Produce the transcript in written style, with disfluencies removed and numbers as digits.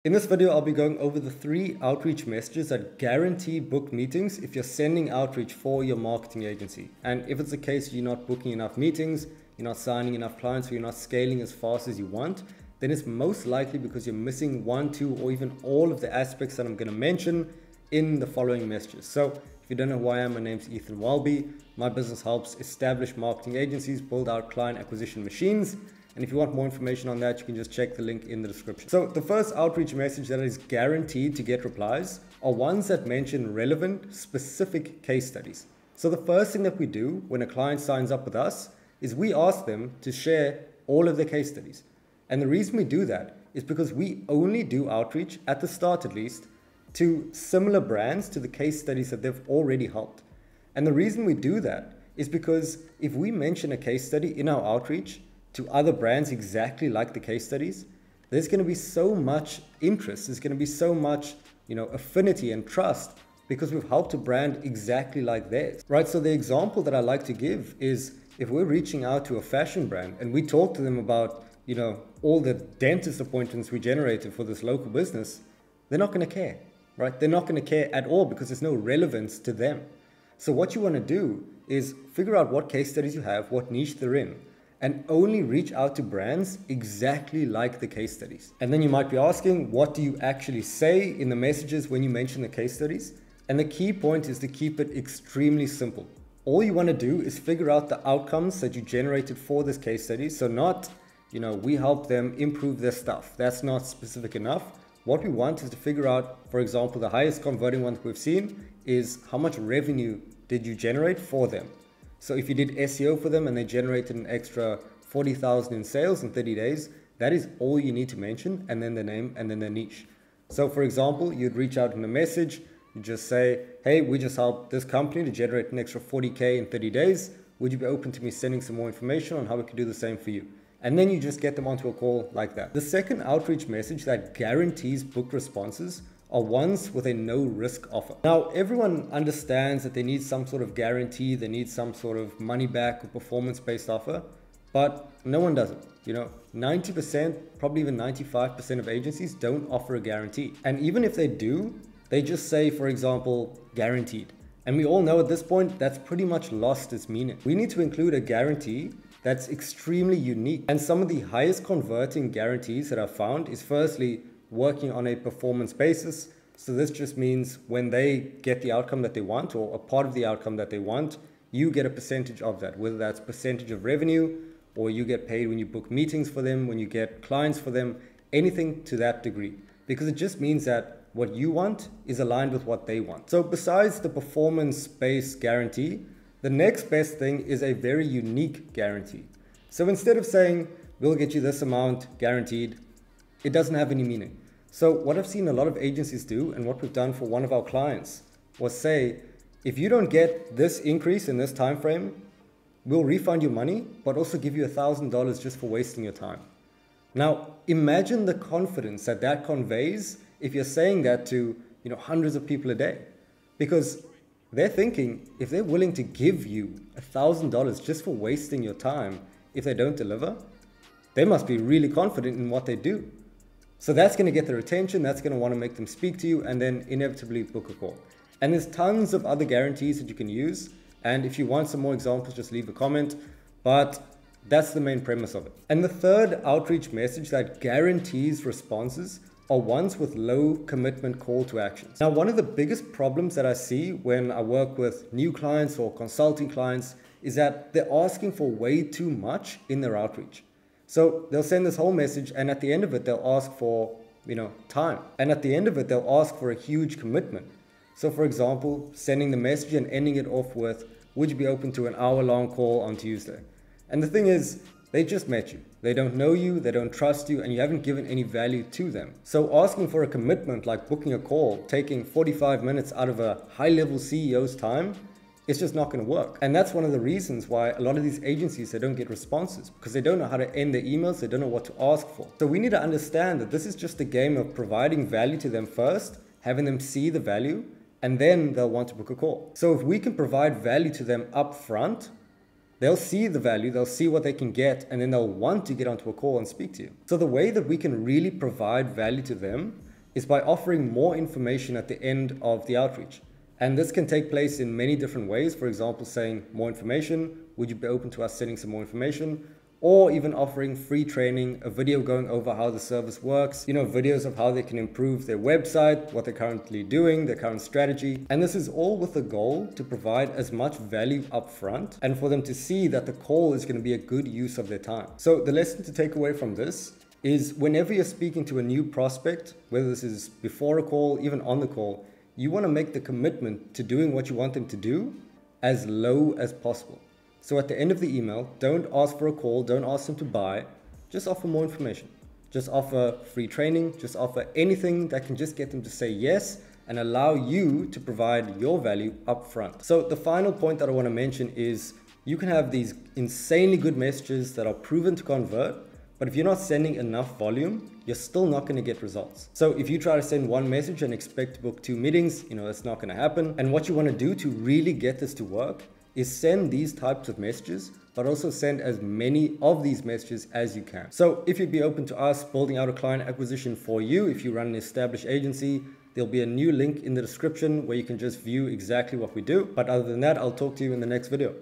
In this video, I'll be going over the 3 outreach messages that guarantee booked meetings if you're sending outreach for your marketing agency. And if it's the case you're not booking enough meetings, you're not signing enough clients, or you're not scaling as fast as you want, then it's most likely because you're missing 1, 2, or even all of the aspects that I'm going to mention in the following messages. So if you don't know who I am, my name's Ethan Welby. My business helps established marketing agencies build out client acquisition machines. And if you want more information on that, you can just check the link in the description. So the first outreach message that is guaranteed to get replies are ones that mention relevant, specific case studies. So the first thing that we do when a client signs up with us is we ask them to share all of their case studies. And the reason we do that is because we only do outreach, at the start at least, to similar brands to the case studies that they've already helped. And the reason we do that is because if we mention a case study in our outreach to other brands exactly like the case studies, there's going to be so much interest, there's going to be so much, affinity and trust because we've helped a brand exactly like theirs, right? So the example that I like to give is if we're reaching out to a fashion brand and we talk to them about, all the dentist appointments we generated for this local business, they're not going to care, right? They're not going to care at all because there's no relevance to them. So what you want to do is figure out what case studies you have, what niche they're in, and only reach out to brands exactly like the case studies. And then you might be asking, what do you actually say in the messages when you mention the case studies? And the key point is to keep it extremely simple. All you want to do is figure out the outcomes that you generated for this case study. So not, we help them improve their stuff. That's not specific enough. What we want is to figure out, for example, the highest converting one that we've seen is how much revenue did you generate for them? So if you did SEO for them and they generated an extra 40,000 in sales in 30 days, that is all you need to mention, and then the name and then the niche. So for example, you'd reach out in a message, you just say, hey, we just helped this company to generate an extra 40K in 30 days. Would you be open to me sending some more information on how we could do the same for you? And then you just get them onto a call like that. The second outreach message that guarantees booked responses are ones with a no risk offer. Now, everyone understands that they need some sort of guarantee, they need some sort of money back or performance-based offer, but no one does it. 90%, probably even 95% of agencies don't offer a guarantee. And even if they do, they just say, for example, guaranteed. And we all know at this point, that's pretty much lost its meaning. We need to include a guarantee that's extremely unique. And some of the highest converting guarantees that I've found is firstly, working on a performance basis. So this just means when they get the outcome that they want or a part of the outcome that they want, you get a percentage of that, whether that's percentage of revenue or you get paid when you book meetings for them, when you get clients for them, anything to that degree. Because it just means that what you want is aligned with what they want. So besides the performance-based guarantee, the next best thing is a very unique guarantee. So instead of saying, we'll get you this amount guaranteed, it doesn't have any meaning. So what I've seen a lot of agencies do, and what we've done for one of our clients, was say, if you don't get this increase in this time frame, we'll refund you money, but also give you $1,000 just for wasting your time. Now, imagine the confidence that that conveys if you're saying that to hundreds of people a day. Because they're thinking, if they're willing to give you $1,000 just for wasting your time if they don't deliver, they must be really confident in what they do. So that's going to get their attention, that's going to want to make them speak to you, and then inevitably book a call. And there's tons of other guarantees that you can use. And if you want some more examples, just leave a comment. But that's the main premise of it. And the third outreach message that guarantees responses are ones with low commitment call to actions. Now, one of the biggest problems that I see when I work with new clients or consulting clients is that they're asking for way too much in their outreach. So they'll send this whole message, and at the end of it, they'll ask for, time. And at the end of it, they'll ask for a huge commitment. So for example, sending the message and ending it off with, would you be open to an hour-long call on Tuesday? And the thing is, they just met you. They don't know you, they don't trust you, and you haven't given any value to them. So asking for a commitment like booking a call, taking 45 minutes out of a high-level CEO's time, it's just not going to work. And that's one of the reasons why a lot of these agencies, they don't get responses because they don't know how to end their emails. They don't know what to ask for. So we need to understand that this is just a game of providing value to them first, having them see the value, and then they'll want to book a call. So if we can provide value to them up front, they'll see the value, they'll see what they can get, and then they'll want to get onto a call and speak to you. So the way that we can really provide value to them is by offering more information at the end of the outreach. And this can take place in many different ways. For example, saying more information, would you be open to us sending some more information? Or even offering free training, a video going over how the service works, videos of how they can improve their website, what they're currently doing, their current strategy. And this is all with the goal to provide as much value up front and for them to see that the call is going to be a good use of their time. So the lesson to take away from this is whenever you're speaking to a new prospect, whether this is before a call, even on the call, you want to make the commitment to doing what you want them to do as low as possible. So at the end of the email, don't ask for a call, don't ask them to buy, just offer more information. Just offer free training, just offer anything that can just get them to say yes and allow you to provide your value up front. So the final point that I want to mention is you can have these insanely good messages that are proven to convert, but if you're not sending enough volume, you're still not going to get results. So if you try to send one message and expect to book 2 meetings, that's not going to happen. And what you want to do to really get this to work is send these types of messages, but also send as many of these messages as you can. So if you'd be open to us building out a client acquisition for you, if you run an established agency, there'll be a new link in the description where you can just view exactly what we do. But other than that, I'll talk to you in the next video.